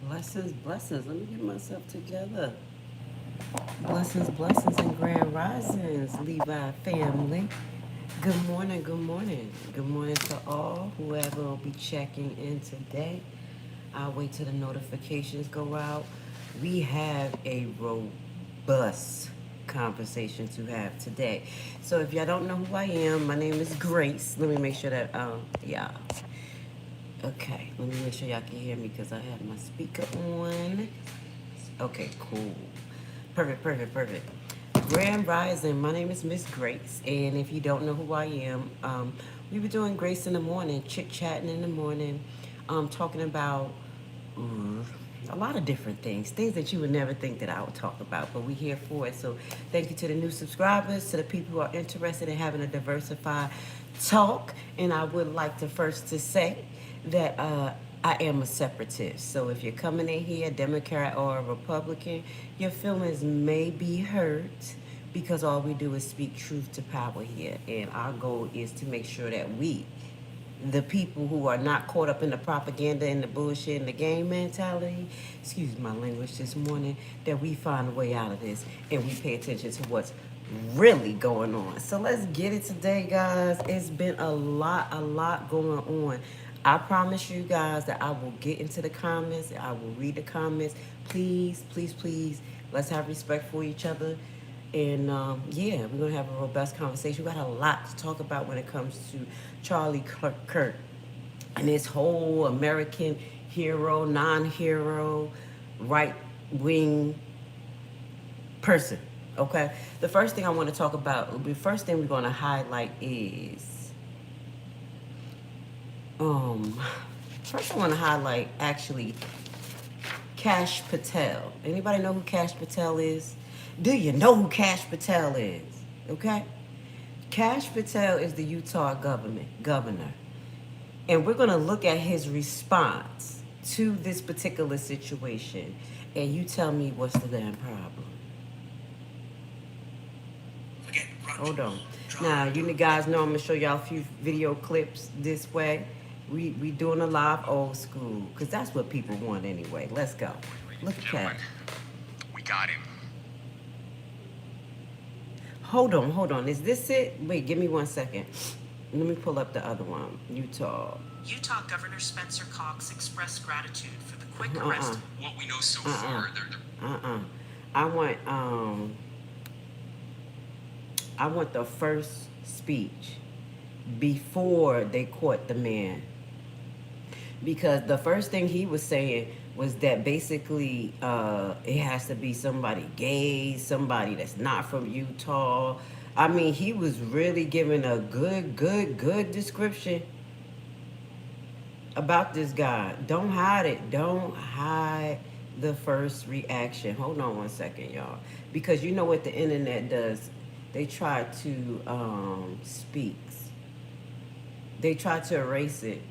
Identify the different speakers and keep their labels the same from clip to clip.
Speaker 1: Blessings, blessings. Let me get myself together. Blessings, blessings, and grand risings, Levi family. Good morning, good morning. Good morning to all, whoever will be checking in today. I'll wait till the notifications go out. We have a robust conversation to have today. So if y'all don't know who I am, my name is Grace. Let me make sure that, yeah. Okay, let me make sure y'all can hear me because I have my speaker on. Okay, cool. Perfect, perfect, perfect. Grand Rising, my name is Miss Grace, and if you don't know who I am, we were doing Grace in the morning, chit-chatting in the morning, talking about a lot of different things that you would never think that I would talk about, but we're here for it. So thank you to the new subscribers, to the people who are interested in having a diversified talk, and I would like to first to say that I am a separatist. So if you're coming in here, Democrat or a Republican, your feelings may be hurt because all we do is speak truth to power here. And our goal is to make sure that we, the people who are not caught up in the propaganda and the bullshit and the game mentality, excuse my language this morning, that we find a way out of this and we pay attention to what's really going on. So let's get it today, guys. It's been a lot going on. I promise you guys that I will get into the comments. I will read the comments. Please, please, please, let's have respect for each other. And yeah, we're going to have a robust conversation. We got a lot to talk about when it comes to Charlie Kirk and his whole American hero, non-hero, right-wing person. Okay? The first thing I want to talk about, the first thing we're going to highlight is first I want to highlight actually Cash Patel. Anybody know who Cash Patel is? Do you know who Cash Patel is? Okay? Cash Patel is the Utah governor. And we're going to look at his response to this particular situation. And you tell me what's the damn problem. Hold on. Now, you guys know I'm going to show y'all a few video clips this way. We doing a live old school, because that's what people want anyway. Let's go. Look at that.
Speaker 2: We got him.
Speaker 1: Hold on. Is this it? Wait, give me 1 second. Let me pull up the other one. Utah
Speaker 3: Governor Spencer Cox expressed gratitude for the quick arrest.
Speaker 2: What we know so far,
Speaker 1: I want the first speech before they caught the man. Because the first thing he was saying was that basically it has to be somebody gay, somebody that's not from Utah. I mean, he was really giving a good description about this guy. Don't hide it. Don't hide the first reaction. Hold on 1 second, y'all. Because you know what the internet does. They try to speaks. They try to erase it.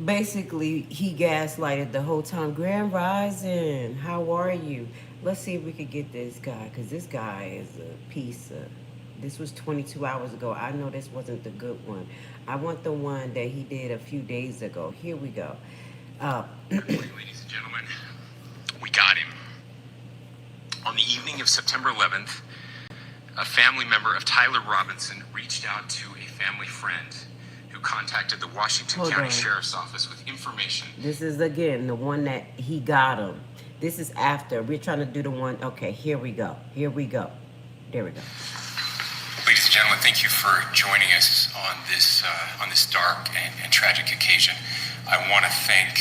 Speaker 1: Basically, he gaslighted the whole time. Grand Rising, how are you? Let's see if we could get this guy, because this guy is a piece of... This was 22 hours ago. I know this wasn't the good one. I want the one that he did a few days ago. Here we go.
Speaker 2: ladies and gentlemen, we got him. On the evening of September 11th, a family member of Tyler Robinson reached out to a family friend who contacted the Washington County Sheriff's Office with information.
Speaker 1: This is, again, the one that he got him. This is after. We're trying to do the one. Okay, here we go. There we go.
Speaker 2: Ladies and gentlemen, thank you for joining us on this dark and tragic occasion. I want to thank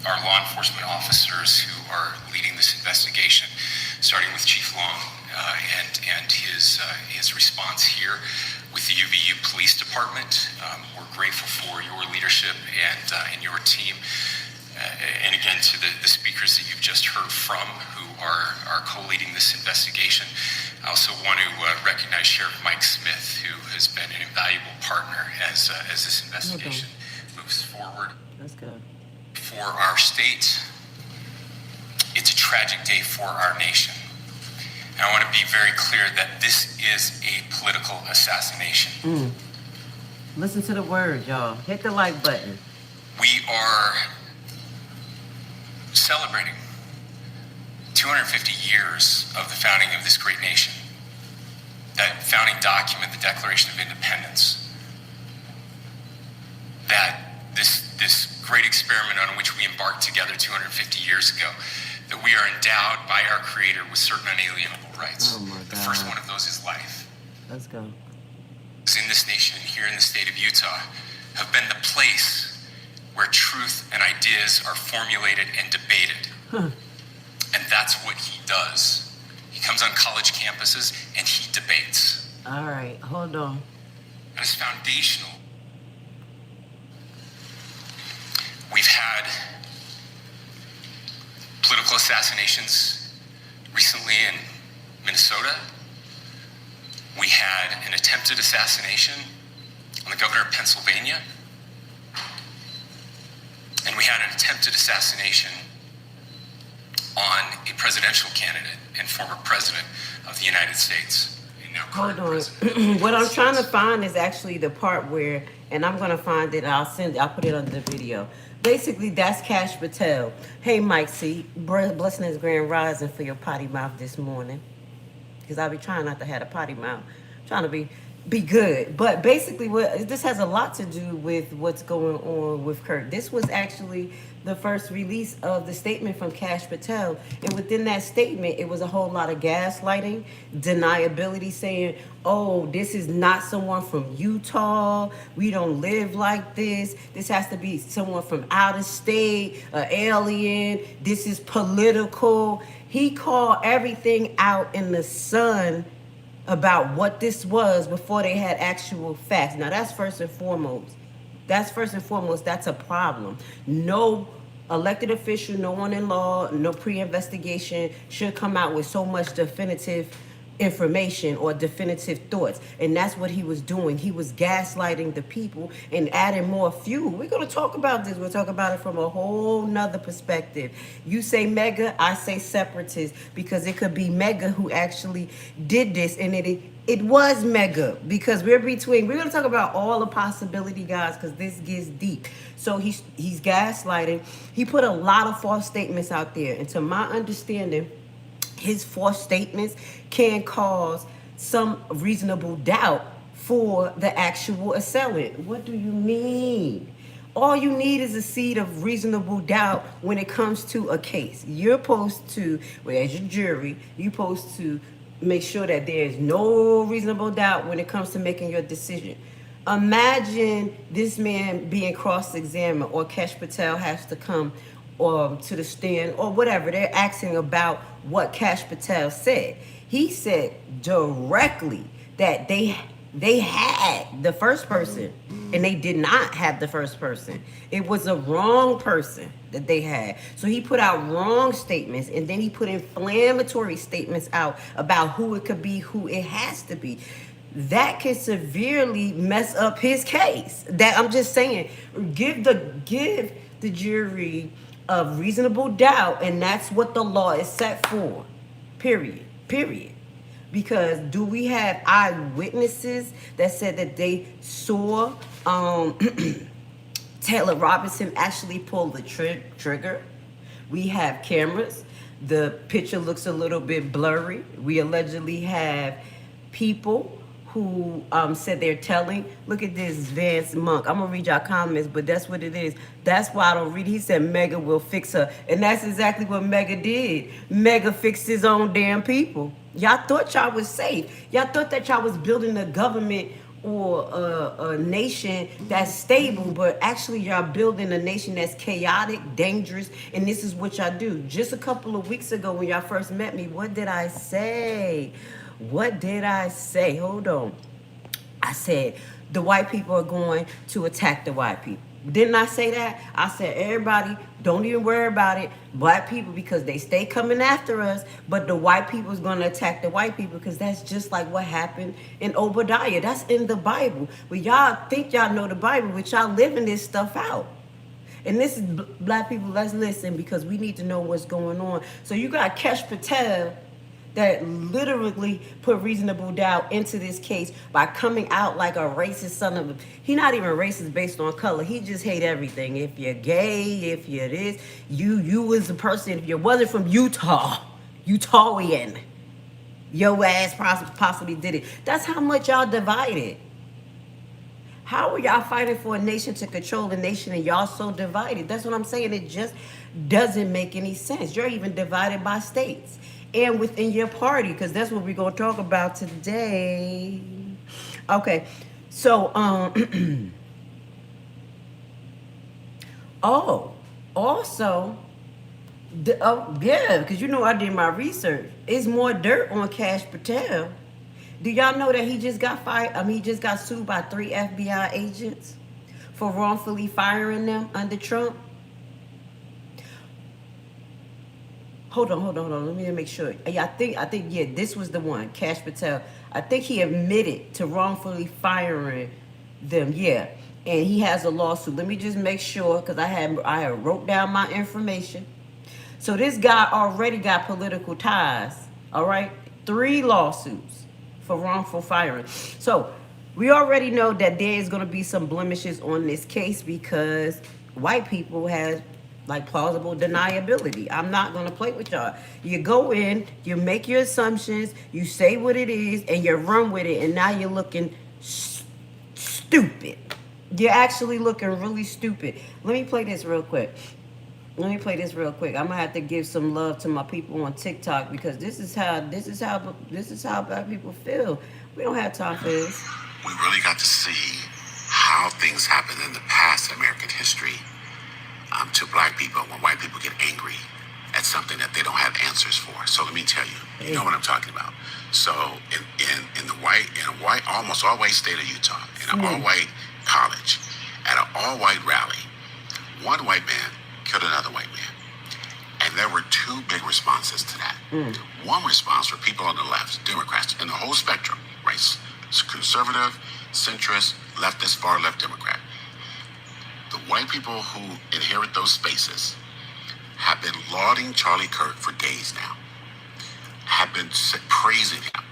Speaker 2: our law enforcement officers who are leading this investigation, starting with Chief Long and his response here with the UVU Police Department. We're grateful for your leadership and your team. And again, to the speakers that you've just heard from who are co-leading this investigation. I also want to recognize Sheriff Mike Smith, who has been an invaluable partner as this investigation moves forward.
Speaker 1: Let's go.
Speaker 2: For our state, it's a tragic day for our nation. And I want to be very clear that this is a political assassination.
Speaker 1: Listen to the word, y'all. Hit the like button.
Speaker 2: We are celebrating 250 years of the founding of this great nation. That founding document, the Declaration of Independence. That this great experiment on which we embarked together 250 years ago, that we are endowed by our Creator with certain unalienable rights.
Speaker 1: Oh my God.
Speaker 2: The first one of those is life.
Speaker 1: Let's go.
Speaker 2: In this nation, here in the state of Utah, have been the place where truth and ideas are formulated and debated. And that's what he does. He comes on college campuses and he debates.
Speaker 1: All right, hold on.
Speaker 2: That is foundational. We've had political assassinations recently in Minnesota. We had an attempted assassination on the governor of Pennsylvania. And we had an attempted assassination on a presidential candidate and former president of the United States. And now
Speaker 1: Hold
Speaker 2: current
Speaker 1: on.
Speaker 2: president.
Speaker 1: What I'm trying to find is actually the part where, and I'm gonna find it. I'll put it under the video. Basically, that's Cash Patel. Hey, Mike C. Blessing his grand rising for your potty mouth this morning. Because I'll be trying not to have a potty mouth. Trying to be good. But basically, this has a lot to do with what's going on with Kirk. This was actually the first release of the statement from Cash Patel. And within that statement, it was a whole lot of gaslighting, deniability, saying, oh, this is not someone from Utah. We don't live like this. This has to be someone from out of state, an alien. This is political. He called everything out in the sun about what this was before they had actual facts. Now, that's first and foremost. That's a problem. No elected official, no one in law, no pre-investigation should come out with so much definitive information or definitive thoughts. And that's what he was doing. He was gaslighting the people and adding more fuel. We're going to talk about this. We'll talk about it from a whole nother perspective. You say mega, I say separatist, because it could be mega who actually did this, and it was mega, because we're going to talk about all the possibility, guys, because this gets deep. So he's gaslighting. He put a lot of false statements out there, and to my understanding, his false statements can cause some reasonable doubt for the actual assailant. What do you mean? All you need is a seed of reasonable doubt when it comes to a case. You're supposed to, as your jury, you're supposed to make sure that there's no reasonable doubt when it comes to making your decision. Imagine this man being cross-examined, or Cash Patel has to come to the stand, or whatever. They're asking about what Cash Patel said. He said directly that they had the first person and they did not have the first person. It was a wrong person that they had. So he put out wrong statements, and then he put inflammatory statements out about who it could be, who it has to be. That can severely mess up his case. That, I'm just saying, give the jury of reasonable doubt, and that's what the law is set for. Period. Because do we have eyewitnesses that said that they saw Taylor Robinson actually pull the trigger? We have cameras. The picture looks a little bit blurry. We allegedly have people who said they're telling. Look at this, Vance Monk. I'm gonna read y'all comments, but that's what it is. That's why I don't read. He said Mega will fix her, and that's exactly what Mega did. Mega fixed his own damn people. Y'all thought y'all was safe. Y'all thought that y'all was building a government or a nation that's stable, but actually y'all building a nation that's chaotic, dangerous, and this is what y'all do. Just a couple of weeks ago when y'all first met me, what did I say? Hold on. I said the white people are going to attack the white people. Didn't I say that? I said, everybody, don't even worry about it. Black people, because they stay coming after us, but the white people is going to attack the white people, because that's just like what happened in Obadiah. That's in the Bible. But y'all think y'all know the Bible, but y'all living this stuff out. And this is black people, let's listen, because we need to know what's going on. So you got Cash Patel that literally put reasonable doubt into this case by coming out like a racist son of a... He not even racist based on color. He just hate everything. If you're gay, if you're this, you was the person. If you wasn't from Utah, Utahian, your ass possibly did it. That's how much y'all divided. How are y'all fighting for a nation to control a nation and y'all so divided? That's what I'm saying. It just doesn't make any sense. You're even divided by states and within your party, because that's what we're going to talk about today. Okay, so, oh, also, yeah, because you know I did my research. It's more dirt on Cash Patel. Do y'all know that he just got fired? I mean, he just got sued by 3 FBI agents for wrongfully firing them under Trump. Hold on. Let me make sure. Yeah, I think, yeah, this was the one, Cash Patel. I think he admitted to wrongfully firing them. Yeah, and he has a lawsuit. Let me just make sure, because I had wrote down my information. So this guy already got political ties. All right, 3 lawsuits for wrongful firing. So we already know that there is going to be some blemishes on this case because white people have like plausible deniability. I'm not going to play with y'all. You go in, you make your assumptions, you say what it is, and you run with it, and now you're looking stupid. You're actually looking really stupid. Let me play this real quick. I'm gonna have to give some love to my people on TikTok, because this is how black people feel. We don't have time for this.
Speaker 4: We really got to see how things happened in the past in American history to black people when white people get angry at something that they don't have answers for. So let me tell you, you know what I'm talking about. So in a almost all white state of Utah, in an all white college, at an all white rally, one white man killed another white man. And there were 2 big responses to that. One response for people on the left, Democrats, in the whole spectrum, right? Conservative, centrist, leftist, far left Democrat. The white people who inherit those spaces have been lauding Charlie Kirk for days now, have been praising him,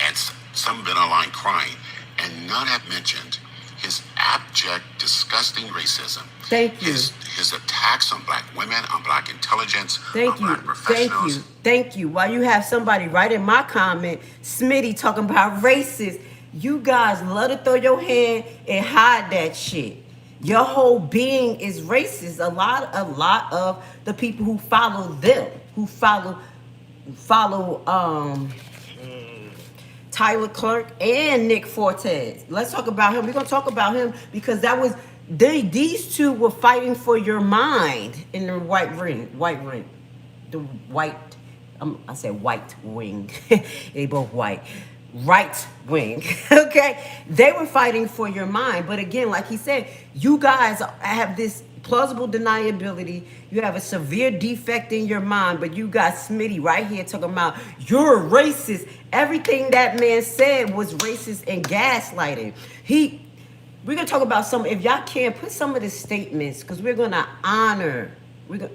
Speaker 4: and some have been online crying, and none have mentioned his abject, disgusting racism.
Speaker 1: Thank you.
Speaker 4: His attacks on black women, on black intelligence, on black professionals.
Speaker 1: Thank you. While you have somebody right in my comment, Smitty, talking about racist, you guys love to throw your hand and hide that shit. Your whole being is racist. A lot of the people who follow them, who follow Tyler Kirk and Nick Fortes. Let's talk about him. We're gonna talk about him because that was these 2 were fighting for your mind in the white ring. The white, I said white wing. They both white. Right wing. Okay, they were fighting for your mind. But again, like he said, you guys have this plausible deniability. You have a severe defect in your mind, but you got Smitty right here talking about you're racist. Everything that man said was racist and gaslighting. We're gonna talk about some. If y'all can put some of the statements, because we're gonna honor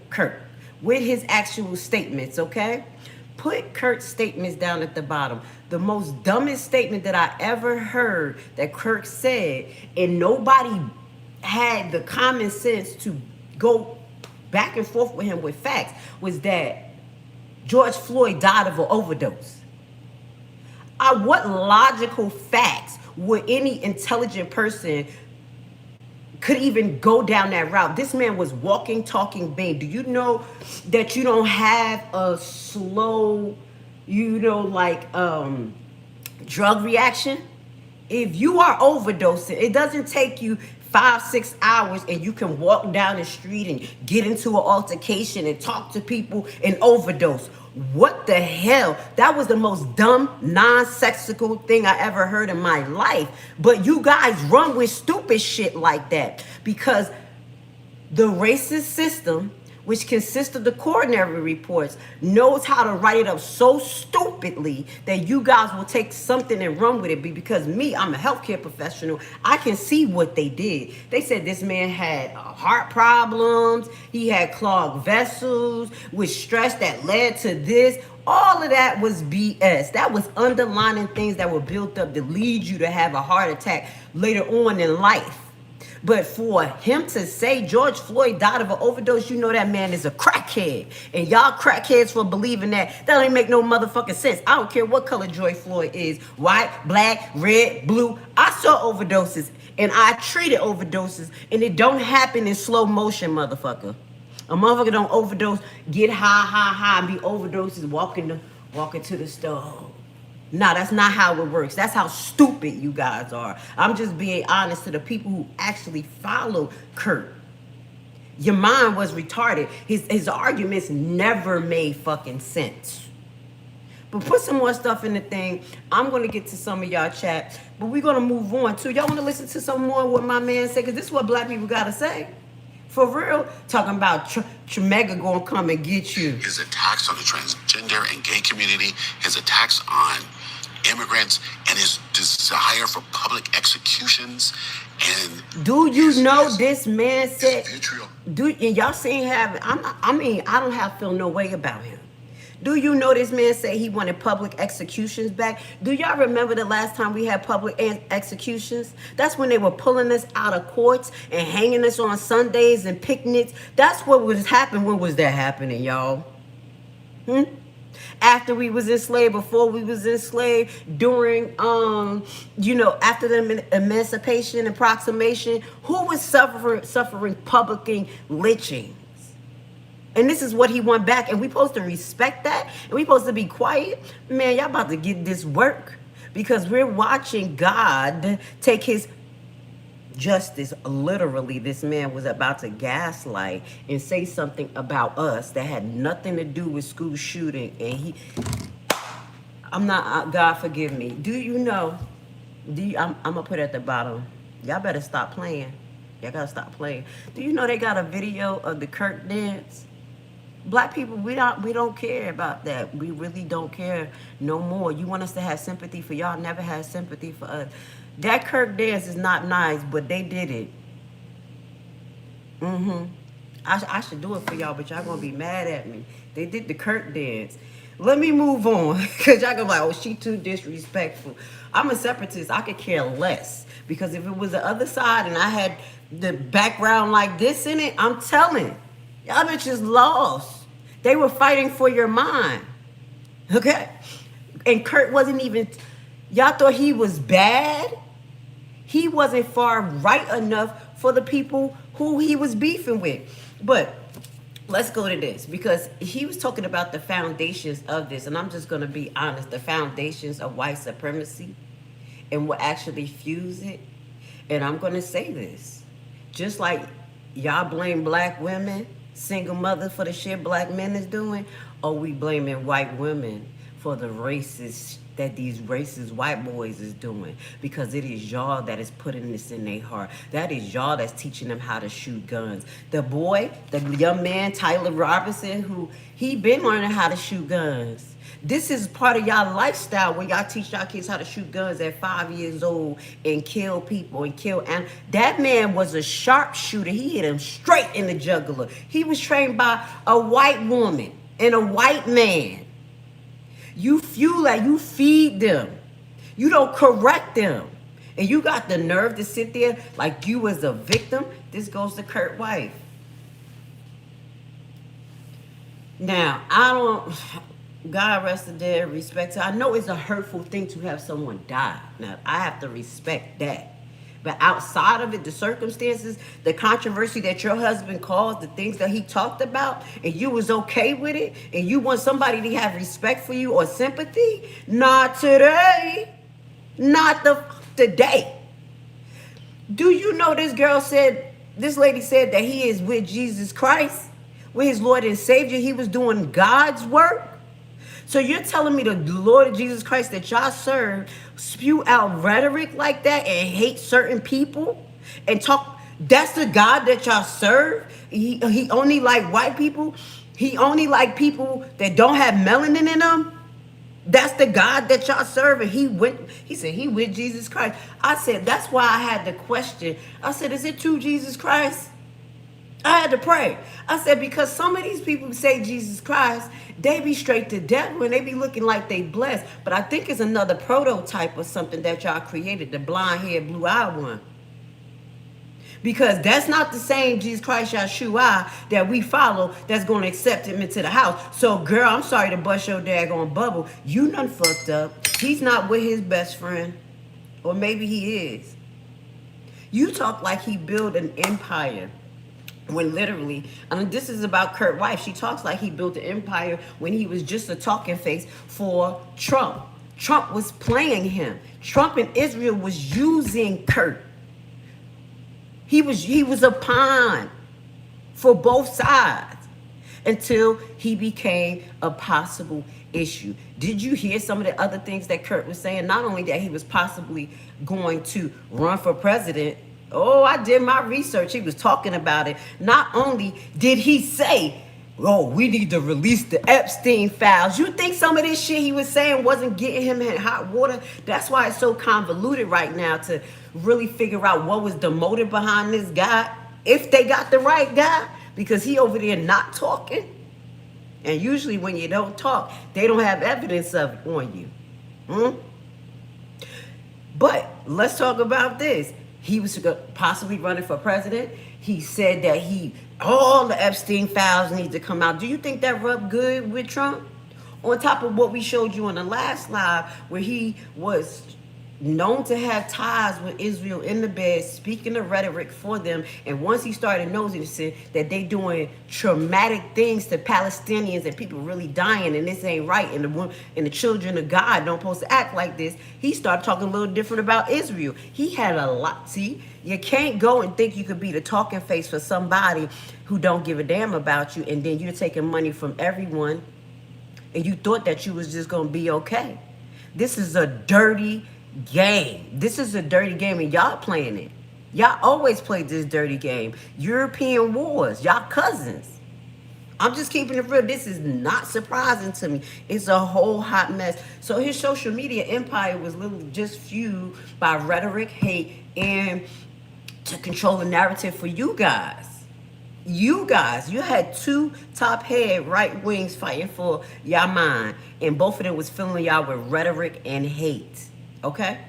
Speaker 1: Kirk with his actual statements. Okay, put Kirk's statements down at the bottom. The most dumbest statement that I ever heard that Kirk said, and nobody had the common sense to go back and forth with him with facts, was that George Floyd died of an overdose. What logical facts would any intelligent person could even go down that route? This man was walking, talking Bane. Do you know that you don't have a slow, drug reaction? If you are overdosing, it doesn't take you 5-6 hours and you can walk down the street and get into an altercation and talk to people and overdose. What the hell? That was the most dumb, nonsensical thing I ever heard in my life. But you guys run with stupid shit like that because the racist system which consists of the coronary reports, knows how to write it up so stupidly that you guys will take something and run with it. Because me, I'm a healthcare professional, I can see what they did. They said this man had heart problems, he had clogged vessels with stress that led to this. All of that was BS. That was underlining things that were built up to lead you to have a heart attack later on in life. But for him to say George Floyd died of an overdose, you know that man is a crackhead. And y'all crackheads for believing that. That don't make no motherfucking sense. I don't care what color George Floyd is. White, black, red, blue. I saw overdoses and I treated overdoses. And it don't happen in slow motion, motherfucker. A motherfucker don't overdose, get high, and be overdoses walking to the stove. No, that's not how it works. That's how stupid you guys are. I'm just being honest to the people who actually follow Kurt. Your mind was retarded. His arguments never made fucking sense. But put some more stuff in the thing. I'm going to get to some of y'all chat, but we're going to move on too. Y'all want to listen to some more of what my man said? Because this is what black people got to say. For real, talking about Tremega gonna come and get you.
Speaker 4: His attacks on the transgender and gay community, his attacks on immigrants, and his desire for public executions. And
Speaker 1: do you know this man said? And y'all seen him? I don't feel no way about him. Do you know this man said he wanted public executions back? Do y'all remember the last time we had public executions? That's when they were pulling us out of courts and hanging us on Sundays and picnics. That's what was happening. When was that happening, y'all? After we was enslaved, before we was enslaved, during, after the emancipation and proclamation, who was suffering public lynching? And this is what he went back, and we supposed to respect that, and we supposed to be quiet. Man, y'all about to get this work, because we're watching God take his justice. Literally, this man was about to gaslight and say something about us that had nothing to do with school shooting, and God forgive me. Do you know, I'm gonna put it at the bottom. Y'all better stop playing. Y'all gotta stop playing. Do you know they got a video of the Kirk dance? Black people, we don't care about that. We really don't care no more. You want us to have sympathy for y'all, never had sympathy for us. That Kirk dance is not nice, but they did it. I should do it for y'all, but y'all gonna be mad at me. They did the Kirk dance. Let me move on, because y'all gonna be like, oh, she too disrespectful. I'm a separatist. I could care less, because if it was the other side and I had the background like this in it, I'm telling. Y'all bitches lost. They were fighting for your mind. Okay? And Kurt wasn't even, y'all thought he was bad? He wasn't far right enough for the people who he was beefing with. But let's go to this, because he was talking about the foundations of this, and I'm just going to be honest, the foundations of white supremacy and what actually fuse it. And I'm going to say this. Just like y'all blame black women, single mothers, for the shit black men is doing, or we blaming white women for the racist that these racist white boys is doing? Because it is y'all that is putting this in their heart. That is y'all that's teaching them how to shoot guns. The boy, the young man, Tyler Robinson, who he been learning how to shoot guns. This is part of y'all lifestyle, when y'all teach y'all kids how to shoot guns at 5 years old and kill people and kill. And that man was a sharpshooter. He hit him straight in the jugular. He was trained by a white woman and a white man. You fuel that, you feed them. You don't correct them. And you got the nerve to sit there like you was a victim. This goes to Kurt wife. Now, God rest the dead, respect her. I know it's a hurtful thing to have someone die. Now, I have to respect that. But outside of it, the circumstances, the controversy that your husband caused, the things that he talked about, and you was okay with it, and you want somebody to have respect for you or sympathy? Not today. Not today. Do you know this lady said that he is with Jesus Christ, with his Lord and Savior? He was doing God's work. So you're telling me the Lord Jesus Christ that y'all serve spew out rhetoric like that and hate certain people and talk That's the God that y'all serve? He only like white people? He only like people that don't have melanin in them? That's the God that y'all serve. And he said he with Jesus Christ. I said, that's why I had the question. I said, is it true Jesus Christ? I had to pray. I said, because some of these people who say Jesus Christ, they be straight to devil and they be looking like they blessed. But I think it's another prototype or something that y'all created, the blonde haired, blue eyed one. Because that's not the same Jesus Christ Yeshua that we follow that's going to accept him into the house. So, girl, I'm sorry to bust your daggone bubble. You done fucked up. He's not with his best friend. Or maybe he is. You talk like he built an empire. When literally, I mean, this is about Kurt's wife. She talks like he built an empire when he was just a talking face for Trump. Trump was playing him. Trump and Israel was using Kurt. He was a pawn for both sides until he became a possible issue. Did you hear some of the other things that Kurt was saying? Not only that he was possibly going to run for president. Oh, I did my research. He was talking about it. Not only did he say, oh, we need to release the Epstein files. You think some of this shit he was saying wasn't getting him in hot water? That's why it's so convoluted right now to really figure out what was the motive behind this guy. If they got the right guy, because he over there not talking. And usually when you don't talk, they don't have evidence of it on you. But let's talk about this. He was possibly running for president. He said that all the Epstein files need to come out. Do you think that rubbed good with Trump? On top of what we showed you on the last live, where he was known to have ties with Israel in the bed, speaking the rhetoric for them. And once he started noticing that they doing traumatic things to Palestinians and people really dying and this ain't right and the children of God don't supposed to act like this, he started talking a little different about Israel. He had a lot. See, you can't go and think you could be the talking face for somebody who don't give a damn about you, and then you're taking money from everyone and you thought that you was just going to be okay. This is a dirty game. This is a dirty game, and y'all playing it. Y'all always played this dirty game. European wars, y'all cousins. I'm just keeping it real. This is not surprising to me. It's a whole hot mess. So his social media empire was literally just fueled by rhetoric, hate, and to control the narrative for you guys. You had two top head right wings fighting for y'all mind, and both of them was filling y'all with rhetoric and hate. Okay?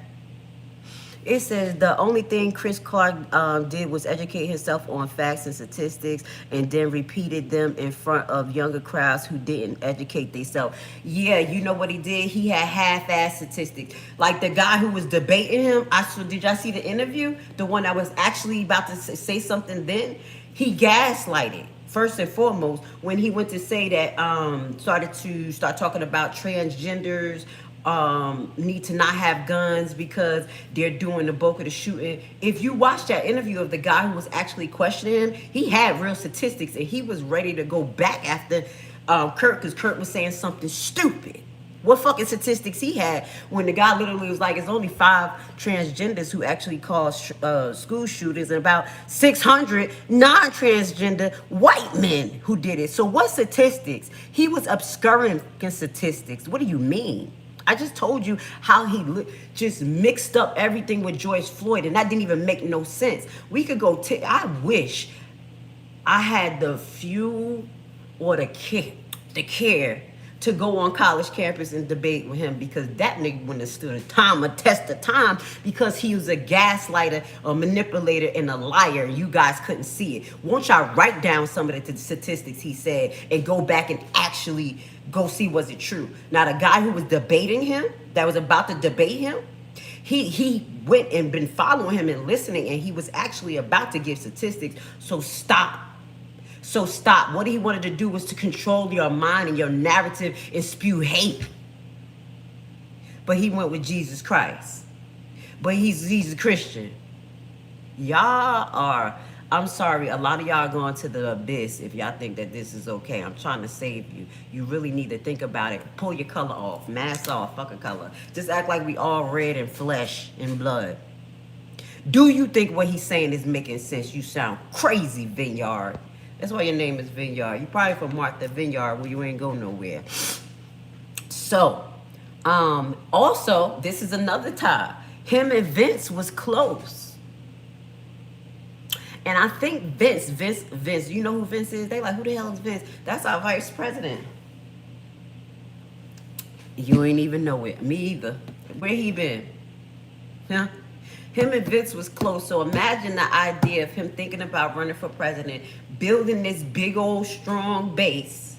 Speaker 1: It says the only thing Chris Clark did was educate himself on facts and statistics and then repeated them in front of younger crowds who didn't educate themselves. Yeah, you know what he did? He had half-ass statistics. Like the guy who was debating him, did y'all see the interview? The one that was actually about to say something then? He gaslighted. First and foremost, when he went to say that, start talking about transgenders, need to not have guns because they're doing the bulk of the shooting. If you watch that interview of the guy who was actually questioning him, he had real statistics and he was ready to go back after Kirk, because Kirk was saying something stupid. What fucking statistics he had when the guy literally was like, it's only 5 transgenders who actually cause school shootings and about 600 non-transgender white men who did it. So what statistics? He was obscuring statistics. What do you mean? I just told you how he just mixed up everything with George Floyd, and that didn't even make no sense. We could go I wish I had the fuel or the care to go on college campus and debate with him, because that nigga wouldn't have stood a test of time, because he was a gaslighter, a manipulator, and a liar. You guys couldn't see it. Won't y'all write down some of the statistics he said and go back and actually go see was it true? Now, the guy who was debating him, that was about to debate him, he went and been following him and listening, and he was actually about to give statistics. So stop. What he wanted to do was to control your mind and your narrative and spew hate. But he went with Jesus Christ. But he's a Christian. Y'all are, I'm sorry, a lot of y'all are going to the abyss if y'all think that this is okay. I'm trying to save you. You really need to think about it. Pull your color off. Mask off. Fuck a color. Just act like we all red and flesh and blood. Do you think what he's saying is making sense? You sound crazy, Vineyard. That's why your name is Vineyard. You probably from Martha Vineyard where you ain't go nowhere. So, also, this is another tie. Him and Vince was close. And I think Vince, you know who Vince is? They like, who the hell is Vince? That's our vice president. You ain't even know it. Me either. Where he been? Huh? Him and Vince was close. So imagine the idea of him thinking about running for president, building this big old strong base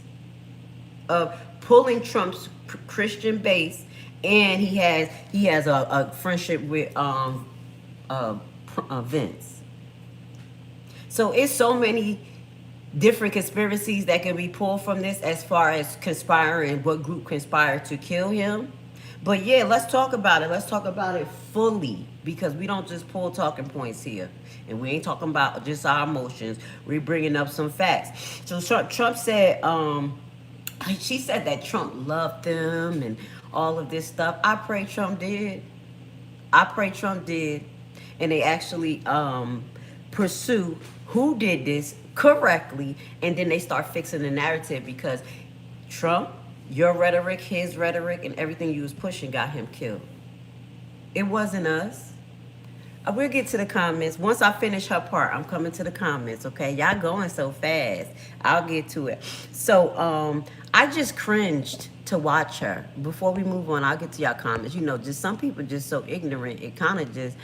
Speaker 1: of pulling Trump's Christian base, and he has a friendship with Vince. So it's so many different conspiracies that can be pulled from this as far as conspiring, what group conspired to kill him. But yeah, let's talk about it. Let's talk about it fully, because we don't just pull talking points here. And we ain't talking about just our emotions. We're bringing up some facts. So Trump said, she said that Trump loved them and all of this stuff. I pray Trump did. I pray Trump did. And they actually pursue who did this correctly, and then they start fixing the narrative, because Trump, your rhetoric, his rhetoric, and everything you was pushing got him killed. It wasn't us. We'll get to the comments. Once I finish her part, I'm coming to the comments, okay? Y'all going so fast. I'll get to it. So, I just cringed to watch her. Before we move on, I'll get to y'all comments. You know, just some people just so ignorant. It kind of just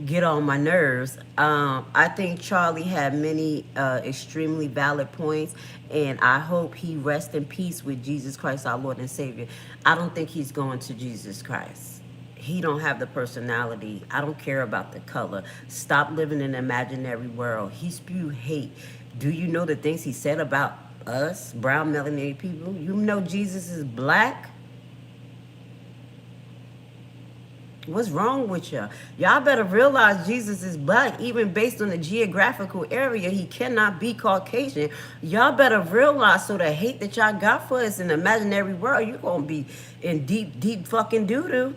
Speaker 1: get on my nerves. I think Charlie had many extremely valid points, and I hope he rests in peace with Jesus Christ, our Lord and Savior. I don't think he's going to Jesus Christ. He don't have the personality. I don't care about the color. Stop living in an imaginary world. He spew hate. Do you know the things he said about us, brown melanated people? You know Jesus is black? What's wrong with y'all? Y'all better realize Jesus is black, even based on the geographical area. He cannot be Caucasian. Y'all better realize, so the hate that y'all got for us in the imaginary world, you're going to be in deep, deep fucking doo-doo.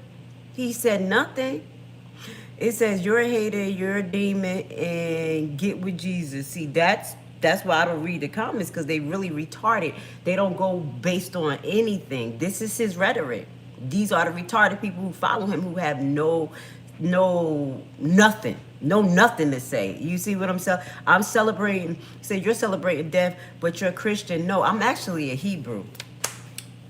Speaker 1: He said nothing. It says, you're a hater, you're a demon, and get with Jesus. See, that's why I don't read the comments, because they really retarded. They don't go based on anything. This is his rhetoric. These are the retarded people who follow him, who have nothing to say. You see what I'm saying? I'm celebrating, say you're celebrating death, but you're a Christian. No, I'm actually a Hebrew.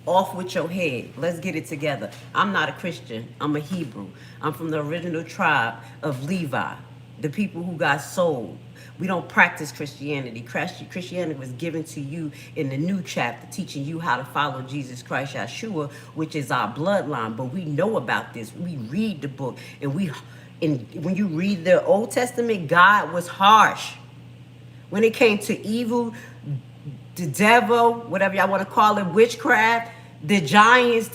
Speaker 1: Off with your head. Let's get it together. I'm not a Christian. I'm a Hebrew. I'm from the original tribe of Levi, the people who got sold. We don't practice Christianity. Christianity was given to you in the new chapter, teaching you how to follow Jesus Christ, Yeshua, which is our bloodline. But we know about this. We read the book, and when you read the Old Testament, God was harsh. When it came to evil, the devil, whatever y'all want to call it, witchcraft, the giants,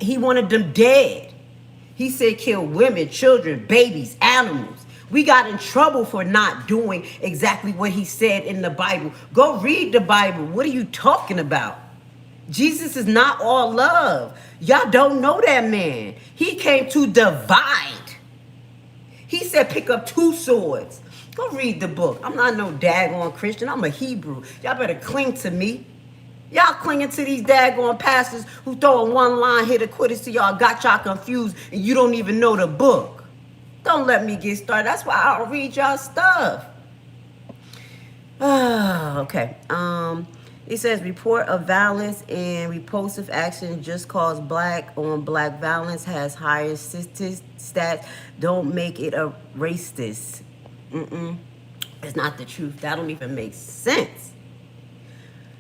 Speaker 1: he wanted them dead. He said kill women, children, babies, animals. We got in trouble for not doing exactly what he said in the Bible. Go read the Bible. What are you talking about? Jesus is not all love. Y'all don't know that man. He came to divide. He said pick up two swords. Go read the book. I'm not no daggone Christian. I'm a Hebrew. Y'all better cling to me. Y'all clinging to these daggone pastors who throwing one line hit a quitters to y'all, got y'all confused, and you don't even know the book. Don't let me get started. That's why I don't read y'all stuff. Okay. It says report of violence and repulsive action just cause black on black violence has higher stats. Don't make it a racist. It's not the truth. That don't even make sense.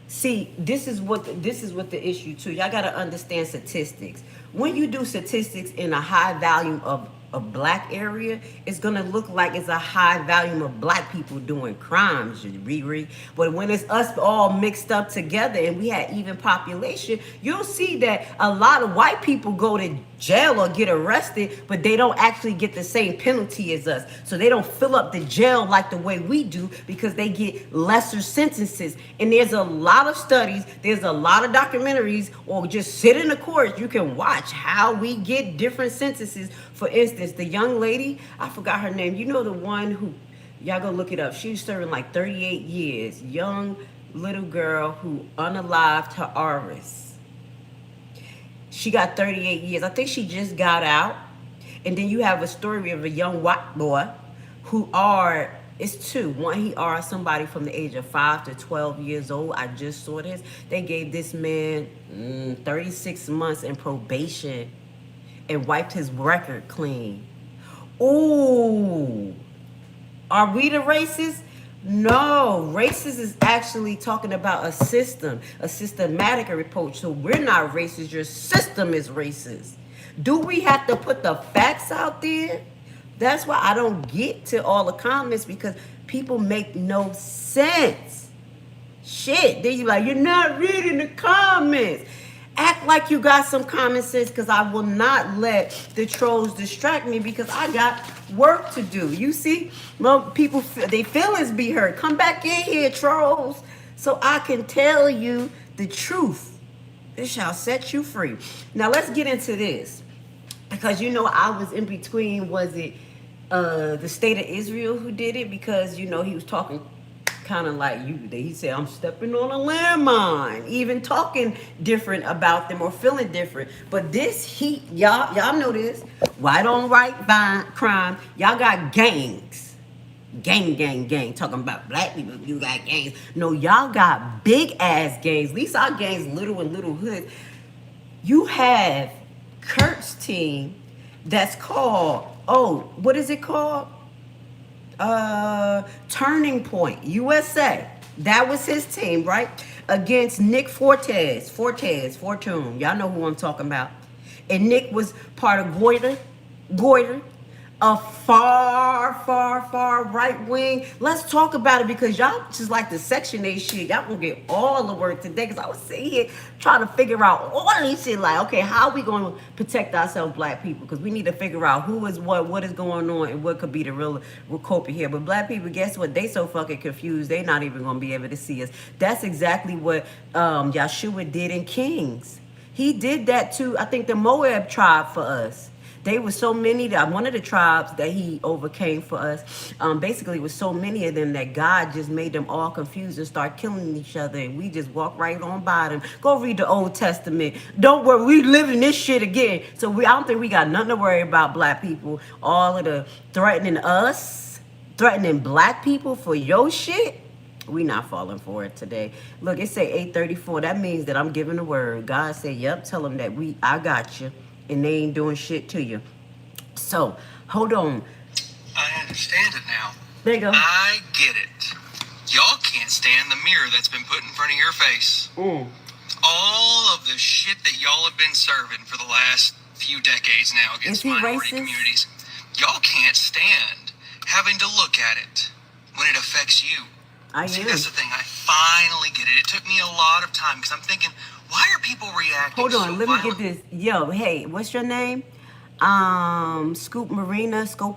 Speaker 1: See, this is what the issue too. Y'all gotta understand statistics. When you do statistics in a high volume of a black area, it's gonna look like it's a high volume of black people doing crimes, Riri. But when it's us all mixed up together and we had even population, you'll see that a lot of white people go to jail or get arrested, but they don't actually get the same penalty as us. So they don't fill up the jail like the way we do because they get lesser sentences. And there's a lot of studies, there's a lot of documentaries, or just sit in the courts. You can watch how we get different sentences. For instance, the young lady, I forgot her name. You know, the one who, y'all go look it up. She was serving like 38 years. Young little girl who unalived her heiress. She got 38 years. I think she just got out. And then you have a story of a young white boy who are, it's two. One, he are somebody from the age of 5 to 12 years old. I just saw this. They gave this man 36 months in probation and wiped his record clean. Ooh. Are we the racists? No, racist is actually talking about a system, a systematic approach. So we're not racist, your system is racist. Do we have to put the facts out there? That's why I don't get to all the comments, because people make no sense. Shit, then you like, you're not reading the comments. Act like you got some common sense, because I will not let the trolls distract me, because I got work to do. You see, well, people, their feelings be hurt. Come back in here, trolls, so I can tell you the truth. It shall set you free. Now let's get into this, because you know I was in between. Was it the state of Israel who did it? Because you know he was talking kind of like you. He said, I'm stepping on a landmine, even talking different about them or feeling different. But this heat, y'all know this. White on white crime. Y'all got gangs. Gang. Talking about black people, you got gangs. No, y'all got big ass gangs. At least our gangs little and little hoods. You have Kurt's team that's called, what is it called? Turning Point USA. That was his team, right? Against Nick Fortune. Y'all know who I'm talking about. And Nick was part of Goiter, a far right wing. Let's talk about it, because y'all just like the Section 8 shit. Y'all gonna get all the work today, because I was sitting here trying to figure out all this shit. Like, okay, how are we gonna protect ourselves, black people? Because we need to figure out who is what is going on, and what could be the real culprit here. But black people, guess what? They so fucking confused, they not even gonna be able to see us. That's exactly what Yahshua did in Kings. He did that to, I think, the Moab tribe for us. They were so many that one of the tribes that he overcame for us, basically was so many of them that God just made them all confused and start killing each other. And we just walk right on by them. Go read the Old Testament. Don't worry, we living this shit again. So I don't think we got nothing to worry about, black people. All of the threatening us, threatening black people for your shit. We not falling for it today. Look, it say 8:34. That means that I'm giving the word. God said, yep, tell them that I got you. And they ain't doing shit to you. So, hold on.
Speaker 5: I understand it now.
Speaker 1: There you go.
Speaker 5: I get it. Y'all can't stand the mirror that's been put in front of your face. All of the shit that y'all have been serving for the last few decades now against minority communities. Y'all can't stand having to look at it when it affects you. See, that's the thing. I finally get it. It took me a lot of time, because I'm thinking, why are people reacting?
Speaker 1: Hold on,
Speaker 5: so
Speaker 1: let me
Speaker 5: violent?
Speaker 1: get this. Yo, hey, what's your name? Scopy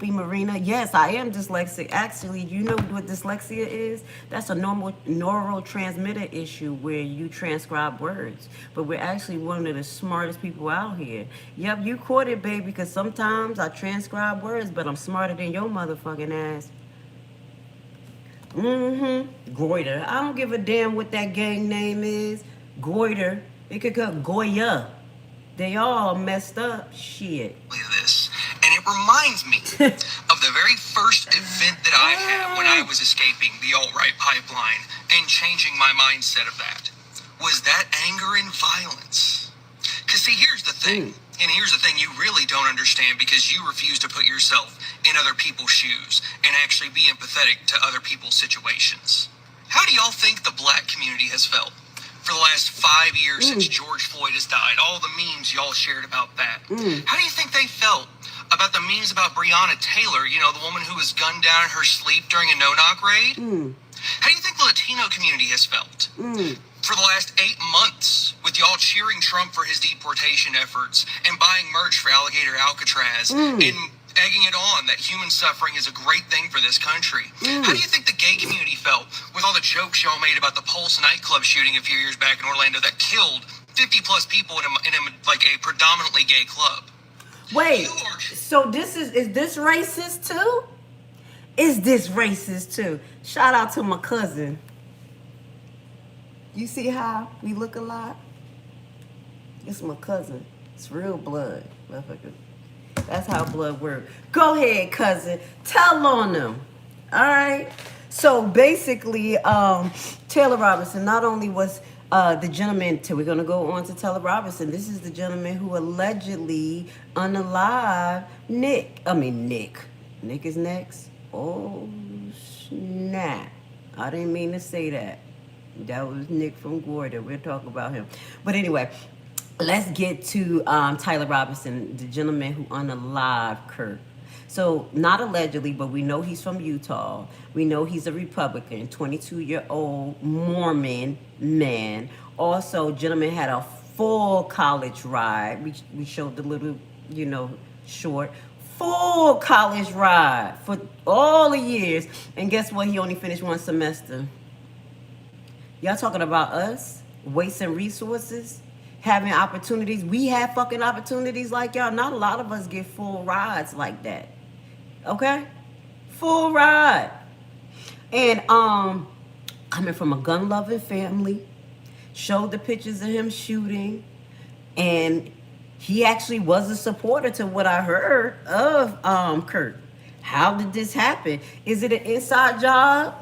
Speaker 1: Marina. Yes, I am dyslexic. Actually, you know what dyslexia is? That's a normal neurotransmitter issue where you transcribe words. But we're actually one of the smartest people out here. Yep, you caught it, baby, because sometimes I transcribe words, but I'm smarter than your motherfucking ass. Goiter. I don't give a damn what that gang name is. Goiter. It could go Goya. They all messed up. Shit.
Speaker 5: This, and it reminds me of the very first event that I had when I was escaping the alt-right pipeline and changing my mindset of that. Was that anger and violence? Because see, here's the thing. And here's the thing you really don't understand, because you refuse to put yourself in other people's shoes and actually be empathetic to other people's situations. How do y'all think the black community has felt for the last 5 years since George Floyd has died? All the memes y'all shared about that. How do you think they felt about the memes about Breonna Taylor, you know, the woman who was gunned down in her sleep during a no-knock raid? How do you think the the Latino community has felt for the last 8 months, with y'all cheering Trump for his deportation efforts and buying merch for Alligator Alcatraz and egging it on that human suffering is a great thing for this country. How do you think the gay community felt with all the jokes y'all made about the Pulse nightclub shooting a few years back in Orlando that killed 50 plus people in a predominantly gay club?
Speaker 1: Wait, so is this racist too? Is this racist too? Shout out to my cousin. You see how we look alike? It's my cousin. It's real blood, motherfucker. That's how blood works. Go ahead, cousin. Tell on them. All right. So basically, Taylor Robinson not only was the gentleman, we're going to go on to Taylor Robinson. This is the gentleman who allegedly unalived Nick. Nick is next. Oh, snap. I didn't mean to say that. That was Nick from Gorda. We'll talk about him. But anyway, let's get to Tyler Robinson, the gentleman who unalived Kirk. So, not allegedly, but we know he's from Utah. We know he's a Republican, 22-year-old Mormon man. Also, gentleman had a full college ride. We showed the little, short. Full college ride for all the years. And guess what? He only finished one semester. Y'all talking about us wasting resources, having opportunities. We have fucking opportunities like y'all. Not a lot of us get full rides like that. Okay? Full ride. And coming from a gun-loving family, showed the pictures of him shooting, and he actually was a supporter to what I heard of Kirk. How did this happen? Is it an inside job?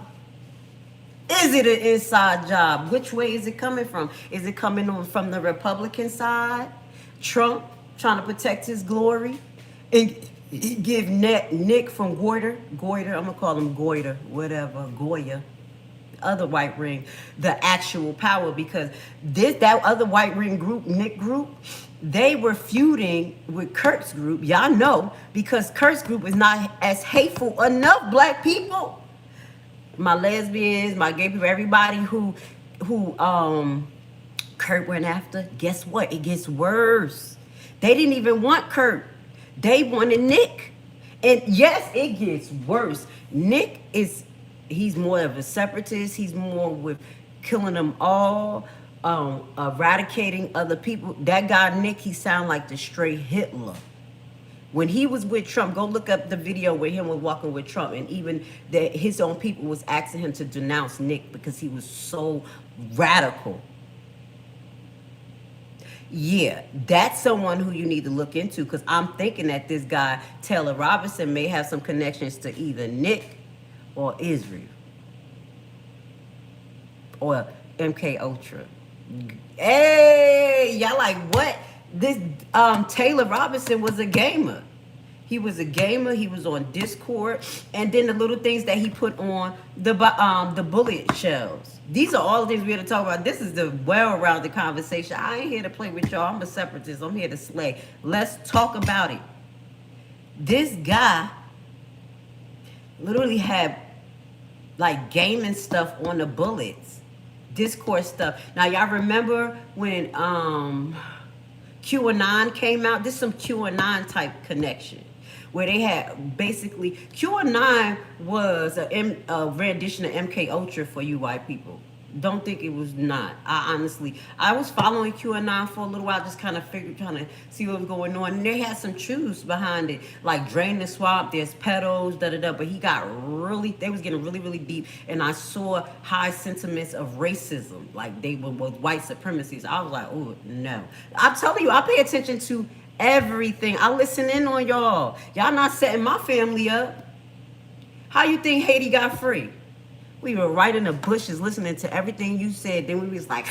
Speaker 1: Is it an inside job? Which way is it coming from? Is it coming on from the Republican side? Trump trying to protect his glory? And give Nick from Goiter, I'm going to call him Goiter, whatever, Goya, other white ring, the actual power, because that other white ring group, Nick group, they were feuding with Kirk's group. Y'all know, because Kirk's group is not as hateful enough, black people. My lesbians, my gay people, everybody who Kurt went after, guess what? It gets worse. They didn't even want Kurt. They wanted Nick. And yes, it gets worse. Nick he's more of a separatist. He's more with killing them all, eradicating other people. That guy, Nick, he sound like the straight Hitler. When he was with Trump, go look up the video where him was walking with Trump, and even that his own people was asking him to denounce Nick because he was so radical. Yeah, that's someone who you need to look into, because I'm thinking that this guy, Taylor Robinson, may have some connections to either Nick or Israel or MK Ultra. Hey, y'all like what? This Taylor Robinson was a gamer. He was a gamer. He was on Discord, and then the little things that he put on the bullet shells. These are all the things we're here to talk about. This is the well-rounded conversation. I ain't here to play with y'all. I'm a separatist. I'm here to slay. Let's talk about it. This guy literally had like gaming stuff on the bullets, Discord stuff. Now y'all remember when QAnon came out? This is some QAnon type connection, where they had basically, QAnon was a rendition of MK Ultra for you white people. Don't think it was not. I was following QAnon for a little while, just kind of trying to see what was going on. And they had some truths behind it, like drain the swamp, there's pedals, da-da-da. But they was getting really, really deep. And I saw high sentiments of racism, like they were white supremacists. I was like, oh, no. I'm telling you, I pay attention to everything. I listen in on y'all. Y'all not setting my family up. How you think Haiti got free? We were right in the bushes listening to everything you said. Then we was like,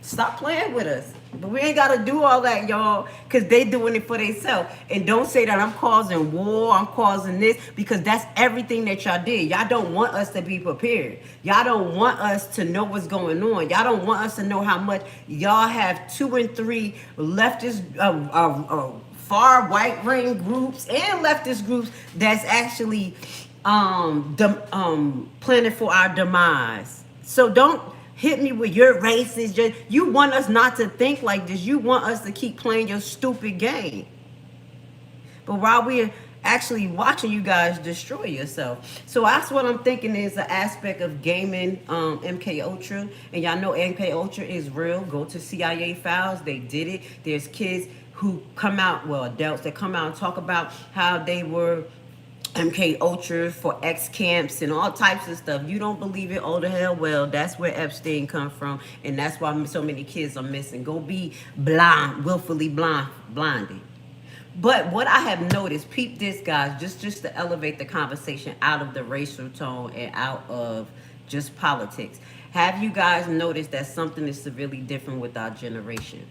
Speaker 1: stop playing with us. But we ain't got to do all that, y'all, because they doing it for themselves. And don't say that I'm causing war, I'm causing this, because that's everything that y'all did. Y'all don't want us to be prepared. Y'all don't want us to know what's going on. Y'all don't want us to know how much y'all have 2 and 3 leftist, far white ring groups and leftist groups that's actually planning for our demise. So don't hit me with your racist. You want us not to think like this. You want us to keep playing your stupid game. But while we're actually watching you guys destroy yourself. So that's what I'm thinking is the aspect of gaming MK Ultra. And y'all know MK Ultra is real. Go to CIA files. They did it. There's kids who come out, well, adults that come out and talk about how they were MK Ultra for X camps and all types of stuff. You don't believe it? Oh, the hell, well, that's where Epstein come from, and that's why so many kids are missing. Go be blind, willfully blinded. But what I have noticed, peep this, guys, just to elevate the conversation out of the racial tone and out of just politics. Have you guys noticed that something is severely different with our generation?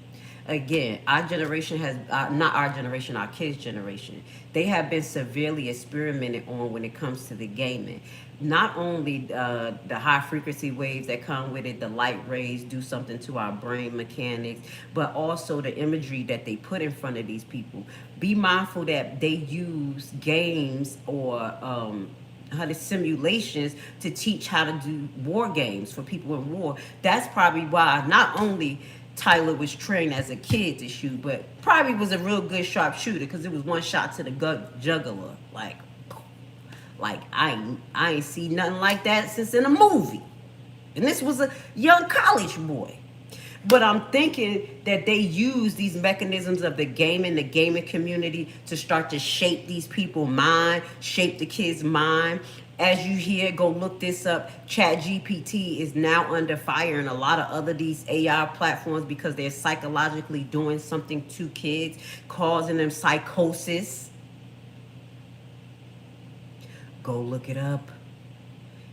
Speaker 1: Again, our generation has, not our generation, our kids' generation, they have been severely experimented on when it comes to the gaming. Not only the high frequency waves that come with it, the light rays do something to our brain mechanics, but also the imagery that they put in front of these people. Be mindful that they use games or how the simulations to teach how to do war games for people in war. That's probably why not only Tyler was trained as a kid to shoot, but probably was a real good sharp shooter because it was one shot to the jugular. Like I ain't seen nothing like that since in a movie. And this was a young college boy. But I'm thinking that they use these mechanisms of the gaming community to start to shape these people's mind, shape the kids' mind. As you hear, go look this up. ChatGPT is now under fire and a lot of other these AI platforms because they're psychologically doing something to kids, causing them psychosis. Go look it up.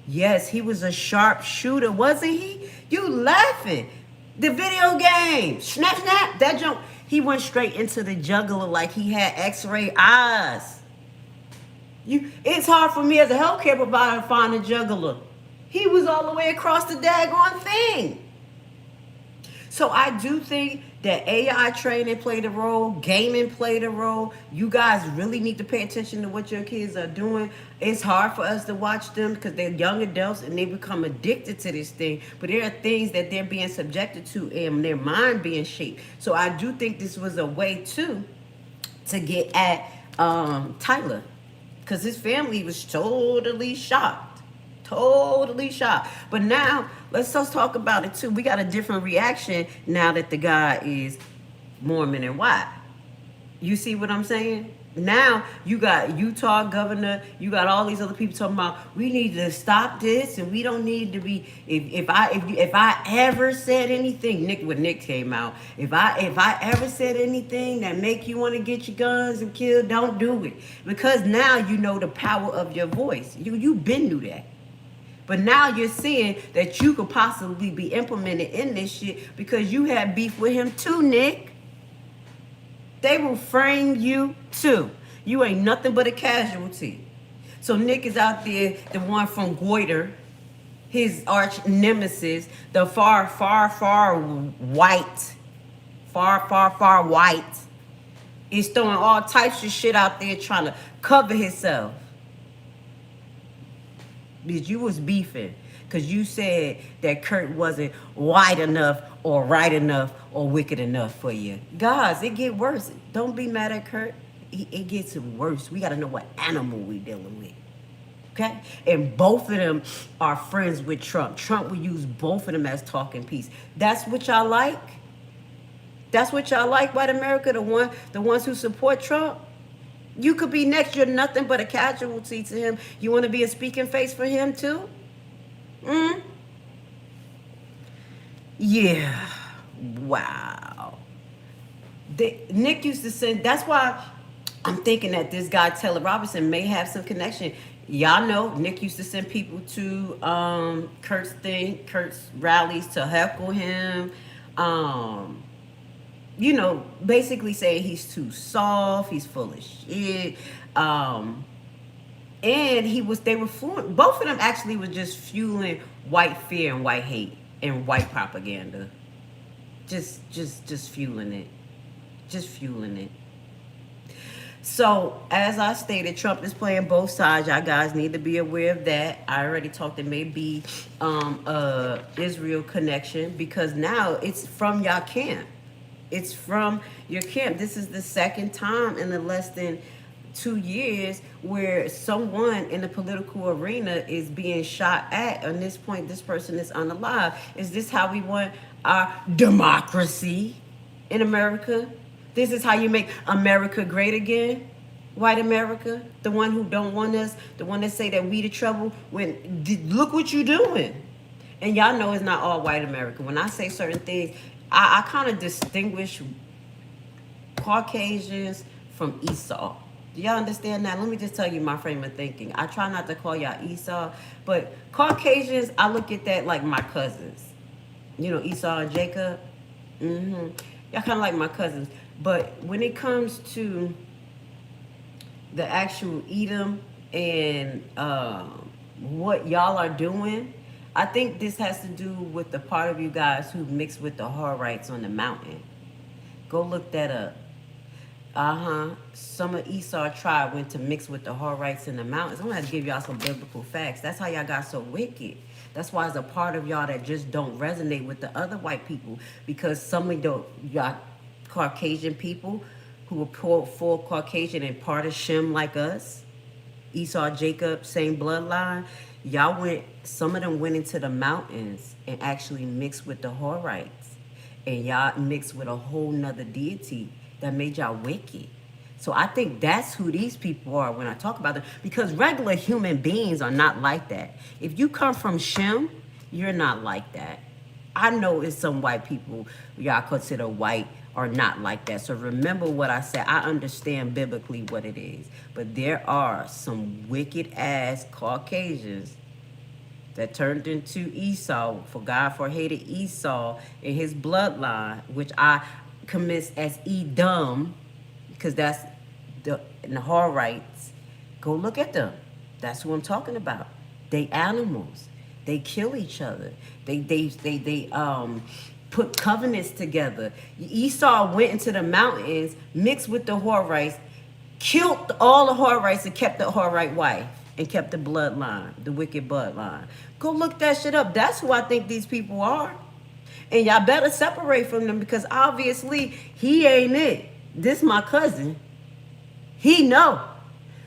Speaker 1: Yes, he was a sharp shooter, wasn't he? You laughing. The video game, snap, that jump, he went straight into the jugular like he had x-ray eyes. It's hard for me as a healthcare provider to find a jugular. He was all the way across the daggone thing. So I do think that AI training played a role, gaming played a role. You guys really need to pay attention to what your kids are doing. It's hard for us to watch them because they're young adults and they become addicted to this thing. But there are things that they're being subjected to and their mind being shaped. So I do think this was a way too to get at Tyler, because his family was totally shocked. Totally shocked. But now let's just talk about it too. We got a different reaction now that the guy is Mormon and white. You see what I'm saying? Now you got Utah governor, you got all these other people talking about we need to stop this and we don't need to be. If I ever said anything, Nick came out. If I ever said anything that make you want to get your guns and kill, don't do it, because now you know the power of your voice. You been knew that. But now you're seeing that you could possibly be implemented in this shit because you had beef with him too, Nick. They will frame you too. You ain't nothing but a casualty. So Nick is out there, the one from Goiter, his arch nemesis, the far white, is throwing all types of shit out there trying to cover himself. Because you was beefing because you said that Kurt wasn't white enough or right enough or wicked enough for you. Guys, it get worse. Don't be mad at Kurt. It gets worse. We got to know what animal we dealing with. Okay? And both of them are friends with Trump. Trump will use both of them as talking piece. That's what y'all like? That's what y'all like, white America? The ones who support Trump? You could be next. You're nothing but a casualty to him. You want to be a speaking face for him too? Yeah. Wow. Nick used to say, that's why I'm thinking that this guy, Taylor Robinson, may have some connection. Y'all know Nick used to send people to Kurt's rallies to heckle him. You know, basically saying he's too soft, he's full of shit. And they were fluent. Both of them actually was just fueling white fear and white hate and white propaganda. Just fueling it. Just fueling it. So, as I stated, Trump is playing both sides. Y'all guys need to be aware of that. I already talked it may be Israel connection, because now it's from y'all camp. It's from your camp. This is the second time in the less than 2 years where someone in the political arena is being shot at. On this point, this person is unalive. Is this how we want our democracy in America? This is how you make America great again? White America? The one who don't want us, the one that say that we the trouble, when look what you doing. And y'all know it's not all white America. When I say certain things, I kind of distinguish Caucasians from Esau. Do y'all understand that? Let me just tell you my frame of thinking. I try not to call y'all Esau, but Caucasians, I look at that like my cousins. You know, Esau and Jacob. Y'all kind of like my cousins. But when it comes to the actual Edom and what y'all are doing, I think this has to do with the part of you guys who mixed with the Horites on the mountain. Go look that up. Some of Esau tribe went to mix with the Horites in the mountains. I'm gonna have to give y'all some biblical facts. That's how y'all got so wicked. That's why it's a part of y'all that just don't resonate with the other white people, because some of y'all Caucasian people who were full Caucasian and part of Shem like us, Esau, Jacob, same bloodline, some of them went into the mountains and actually mixed with the Horites. And y'all mixed with a whole nother deity that made y'all wicked. So I think that's who these people are when I talk about them, because regular human beings are not like that. If you come from Shem, you're not like that. I know it's some white people y'all consider white are not like that. So remember what I said. I understand biblically what it is. But there are some wicked ass Caucasians that turned into Esau, for God for hated Esau in his bloodline, which I commence as Edom, because that's the Horites. Go look at them. That's who I'm talking about. They animals. They kill each other. They put covenants together. Esau went into the mountains, mixed with the Horites, killed all the Horites and kept the Horite wife and kept the bloodline, the wicked bloodline. Go look that shit up. That's who I think these people are. And y'all better separate from them, because obviously he ain't it. This my cousin. He know.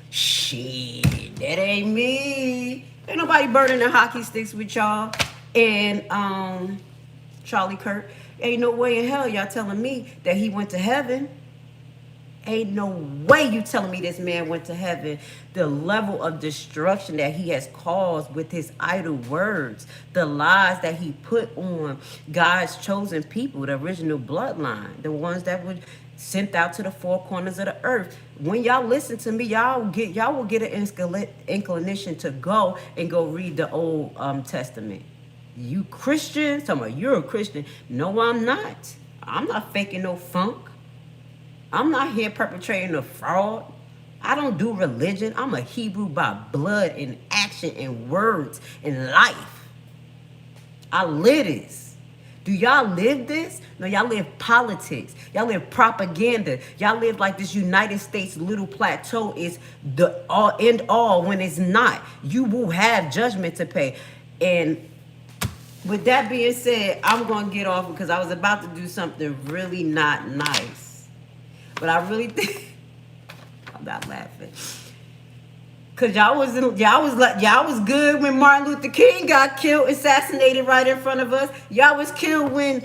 Speaker 1: Shit, that ain't me. Ain't nobody burning their hockey sticks with y'all. And Charlie Kirk, ain't no way in hell y'all telling me that he went to heaven. Ain't no way you telling me this man went to heaven. The level of destruction that he has caused with his idle words, the lies that he put on God's chosen people, the original bloodline, the ones that were sent out to the four corners of the earth. When y'all listen to me, y'all will get an inclination to go and go read the Old Testament. You Christians, talking about you're a Christian. No, I'm not. I'm not faking no funk. I'm not here perpetrating a fraud. I don't do religion. I'm a Hebrew by blood and action and words and life. I live this. Do y'all live this? No, y'all live politics. Y'all live propaganda. Y'all live like this United States little plateau is the end all, when it's not. You will have judgment to pay. And with that being said, I'm going to get off because I was about to do something really not nice. But I really think, I'm not laughing. Cause y'all was good when Martin Luther King got killed, assassinated right in front of us. Y'all was killed when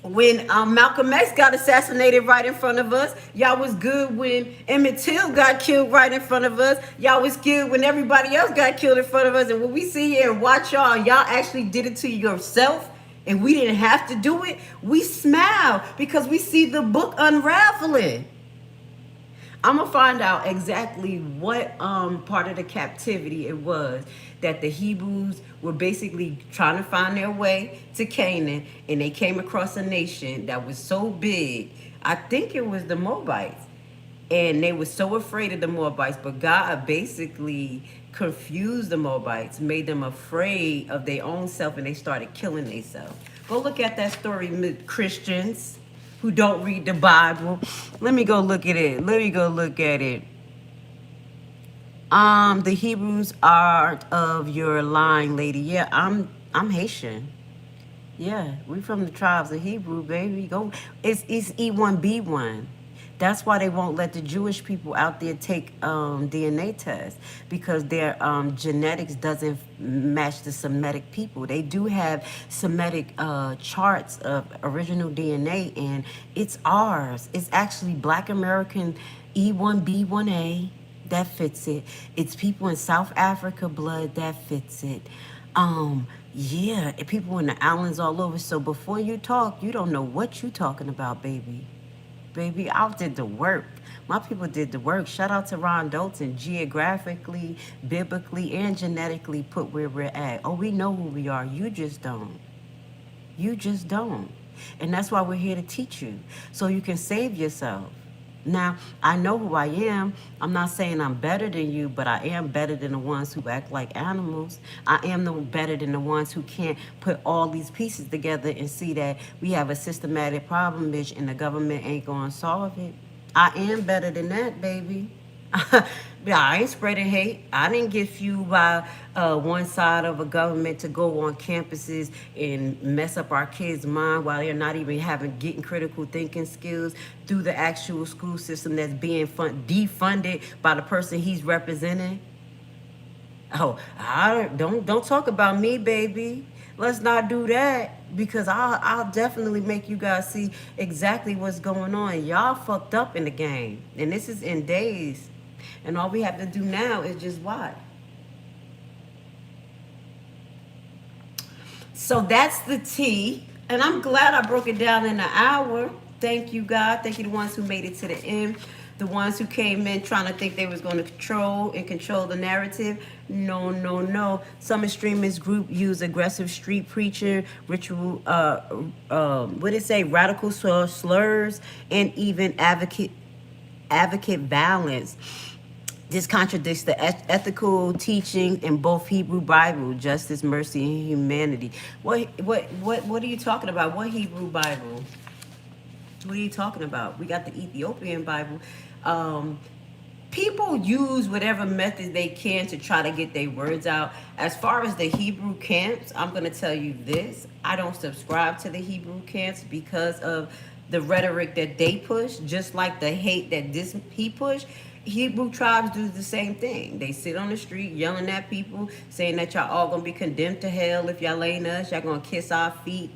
Speaker 1: Malcolm X got assassinated right in front of us. Y'all was good when Emmett Till got killed right in front of us. Y'all was good when everybody else got killed in front of us. And when we sit here and watch y'all actually did it to yourself, and we didn't have to do it, we smile because we see the book unraveling. I'm going to find out exactly what part of the captivity it was that the Hebrews were basically trying to find their way to Canaan, and they came across a nation that was so big. I think it was the Moabites, and they were so afraid of the Moabites, but God basically confused the Moabites, made them afraid of their own self, and they started killing themselves. Go look at that story, Christians. who don't read the Bible. Let me go look at it. Let me go look at it. The Hebrews are of your line, lady. Yeah, I'm Haitian. Yeah, we from the tribes of Hebrew, baby. Go. It's E1B1. That's why they won't let the Jewish people out there take DNA tests, because their genetics doesn't match the Semitic people. They do have Semitic charts of original DNA, and it's ours. It's actually Black American E1B1A that fits it. It's people in South Africa blood that fits it. Yeah, and people in the islands all over. So before you talk, you don't know what you talking about, baby. Baby, I did the work. My people did the work. Shout out to Ron Dalton, geographically, biblically, and genetically put where we're at. Oh, we know who we are. You just don't. You just don't. And that's why we're here to teach you, so you can save yourself. Now, I know who I am. I'm not saying I'm better than you, but I am better than the ones who act like animals. I am better than the ones who can't put all these pieces together and see that we have a systematic problem, bitch, and the government ain't gonna solve it. I am better than that, baby. Yeah, I ain't spreading hate. I didn't get fueled by one side of a government to go on campuses and mess up our kids' mind while they're not even getting critical thinking skills through the actual school system that's being defunded by the person he's representing. Oh, don't talk about me, baby. Let's not do that, because I'll definitely make you guys see exactly what's going on. Y'all fucked up in the game, and this is in days. And all we have to do now is just watch. So that's the tea. And I'm glad I broke it down in an hour. Thank you, God. Thank you to the ones who made it to the end. The ones who came in trying to think they was going to control the narrative. No, no, no. Some extremist group use aggressive street preaching, ritual, what did it say? Radical slurs, and even advocate violence. This contradicts the ethical teaching in both Hebrew Bible, justice, mercy, and humanity. What are you talking about? What Hebrew Bible? What are you talking about? We got the Ethiopian Bible. People use whatever method they can to try to get their words out. As far as the Hebrew camps, I'm going to tell you this. I don't subscribe to the Hebrew camps because of the rhetoric that they push, just like the hate that he pushed. Hebrew tribes do the same thing. They sit on the street yelling at people, saying that y'all all gonna be condemned to hell if y'all ain't us. Y'all gonna kiss our feet,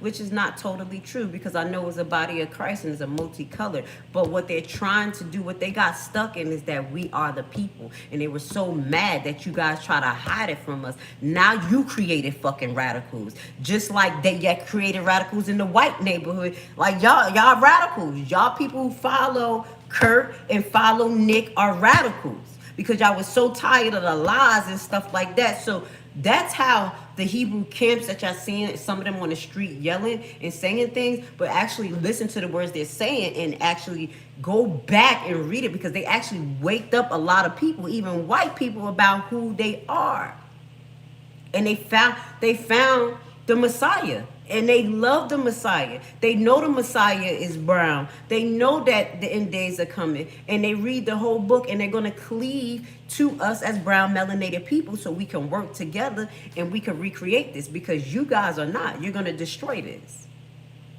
Speaker 1: which is not totally true, because I know it's a body of Christ and it's a multicolored. But what they're trying to do, what they got stuck in, is that we are the people, and they were so mad that you guys try to hide it from us. Now you created fucking radicals, just like they created radicals in the white neighborhood. Like y'all radicals, y'all people who follow Kurt and follow Nick are radicals, because y'all was so tired of the lies and stuff like that. So that's how the Hebrew camps that y'all seeing, some of them on the street yelling and saying things, but actually listen to the words they're saying and actually go back and read it, because they actually waked up a lot of people, even white people, about who they are. And they found the Messiah. And they love the Messiah. They know the Messiah is brown. They know that the end days are coming. And they read the whole book, and they're going to cleave to us as brown melanated people, so we can work together and we can recreate this, because you guys are not. You're going to destroy this.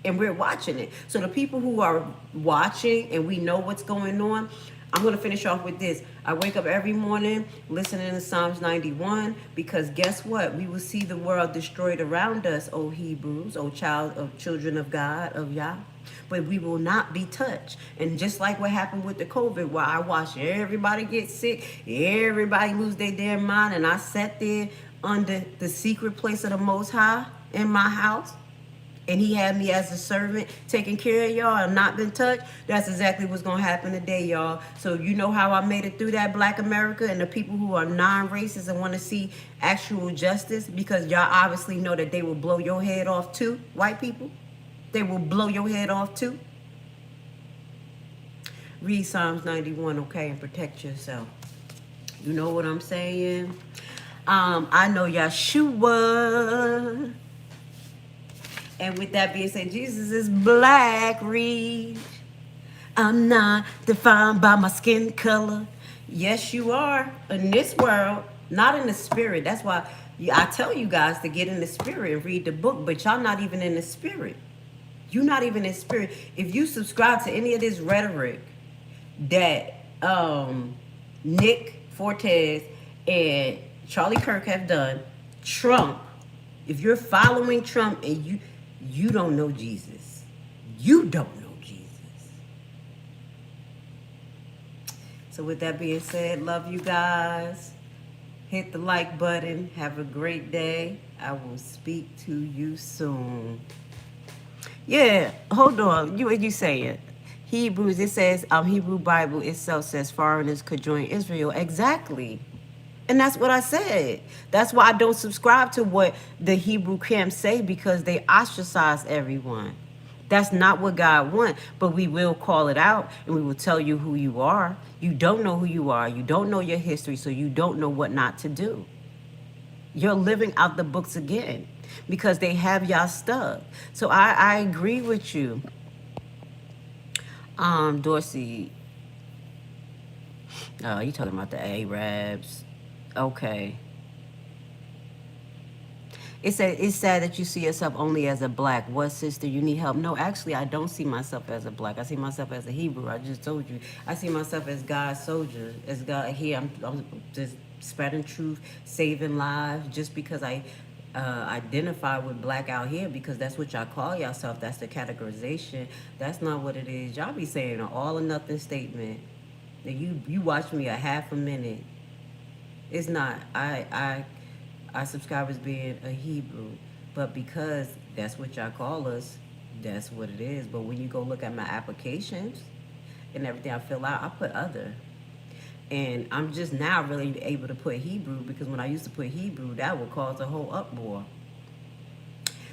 Speaker 1: And we're watching it. So the people who are watching and we know what's going on, I'm going to finish off with this. I wake up every morning listening to Psalms 91, because guess what? We will see the world destroyed around us, O Hebrews, O children of God, of Yah. But we will not be touched. And just like what happened with the COVID, where I watched everybody get sick, everybody lose their damn mind, and I sat there under the secret place of the Most High in my house, and he had me as a servant taking care of y'all and not been touched. That's exactly what's going to happen today, y'all. So you know how I made it through that, Black America, and the people who are non-racist and want to see actual justice, because y'all obviously know that they will blow your head off too, white people. They will blow your head off too. Read Psalms 91, okay, and protect yourself. You know what I'm saying? I know Yeshua And with that being said, Jesus is black, Reed. I'm not defined by my skin color. Yes, you are in this world, not in the spirit. That's why I tell you guys to get in the spirit and read the book, but y'all not even in the spirit. You're not even in spirit. If you subscribe to any of this rhetoric that Nick Fortes and Charlie Kirk have done, Trump, if you're following Trump and you don't know Jesus, you don't know Jesus. So with that being said, love you guys. Hit the like button. Have a great day. I will speak to you soon. Yeah, hold on. What you saying? Hebrews, it says, Hebrew Bible itself says foreigners could join Israel. Exactly. And that's what I said. That's why I don't subscribe to what the Hebrew camps say, because they ostracize everyone. That's not what God wants, but we will call it out and we will tell you who you are. You don't know who you are. You don't know your history, so you don't know what not to do. You're living out the books again because they have y'all stuck. So I agree with you. Dorsey. Oh, you talking about the Arabs. Okay. It's sad that you see yourself only as a black. What, sister? You need help? No, actually, I don't see myself as a black. I see myself as a Hebrew. I just told you. I see myself as God's soldier. As God here, I'm just spreading truth, saving lives. Just because I identify with black out here, because that's what y'all call yourself. That's the categorization. That's not what it is. Y'all be saying an all or nothing statement. That you watch me a half a minute. It's not. I subscribe as being a Hebrew, but because that's what y'all call us, that's what it is. But when you go look at my applications and everything I fill out, I put other. And I'm just now really able to put Hebrew, because when I used to put Hebrew, that would cause a whole uproar.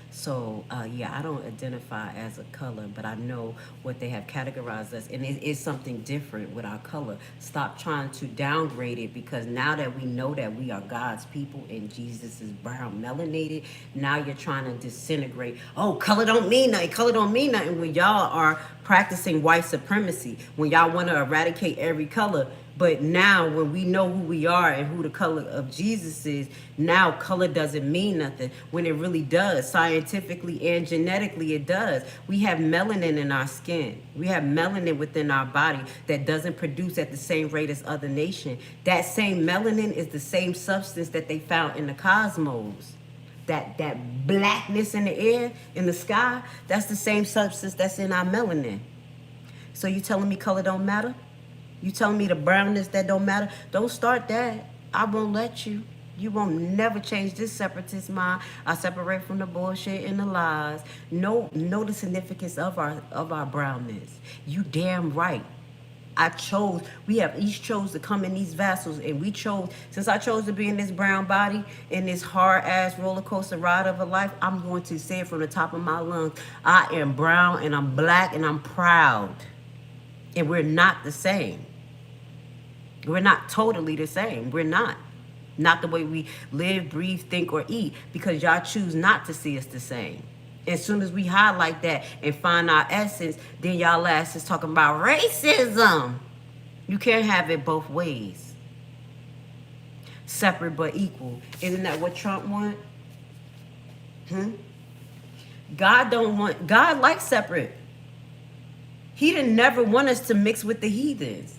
Speaker 1: So, yeah, I don't identify as a color, but I know what they have categorized us. And it is something different with our color. Stop trying to downgrade it, because now that we know that we are God's people and Jesus is brown melanated, now you're trying to disintegrate. Oh, color don't mean nothing. Color don't mean nothing, when y'all are practicing white supremacy, when y'all want to eradicate every color. But now when we know who we are and who the color of Jesus is, now color doesn't mean nothing, when it really does. Scientifically and genetically, it does. We have melanin in our skin. We have melanin within our body that doesn't produce at the same rate as other nations. That same melanin is the same substance that they found in the cosmos. That blackness in the air, in the sky, that's the same substance that's in our melanin. So you telling me color don't matter? You telling me the brownness that don't matter? Don't start that. I won't let you. You won't never change this separatist mind. I separate from the bullshit and the lies. Know the significance of our brownness. You damn right. We have each chose to come in these vessels, and we chose, since I chose to be in this brown body, in this hard ass roller coaster ride of a life, I'm going to say it from the top of my lungs. I am brown and I'm black and I'm proud. And we're not the same. We're not totally the same. We're not. Not the way we live, breathe, think, or eat, because y'all choose not to see us the same. As soon as we highlight that and find our essence, then y'all ass is talking about racism. You can't have it both ways. Separate but equal. Isn't that what Trump want? God likes separate. He didn't never want us to mix with the heathens.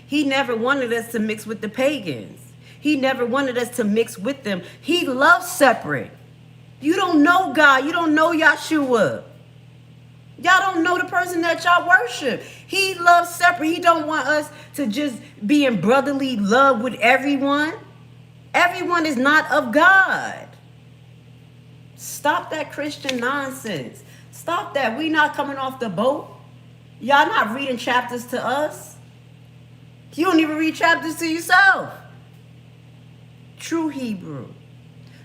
Speaker 1: He never wanted us to mix with the pagans. He never wanted us to mix with them. He loves separate. You don't know God. You don't know Yahshua. Y'all don't know the person that y'all worship. He loves separate. He don't want us to just be in brotherly love with everyone. Everyone is not of God. Stop that Christian nonsense. Stop that. We not coming off the boat. Y'all not reading chapters to us. You don't even read chapters to yourself. True Hebrew.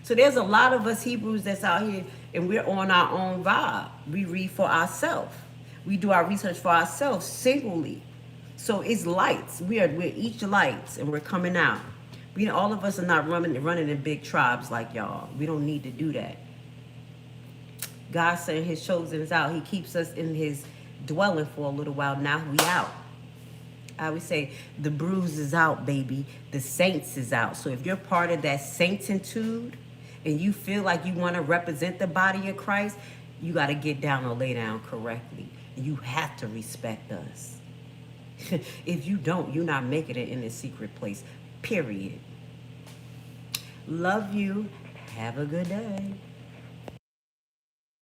Speaker 1: So there's a lot of us Hebrews that's out here, and we're on our own vibe. We read for ourselves. We do our research for ourselves singly. So it's lights. We're each lights, and we're coming out. All of us are not running in big tribes like y'all. We don't need to do that. God sent his chosen out. He keeps us in his dwelling for a little while. Now we out. I would say the bruise is out, baby. The saints is out. So if you're part of that saintitude and you feel like you want to represent the body of Christ, you got to get down or lay down correctly. You have to respect us. If you don't, you're not making it in a secret place. Period. Love you. Have a good day.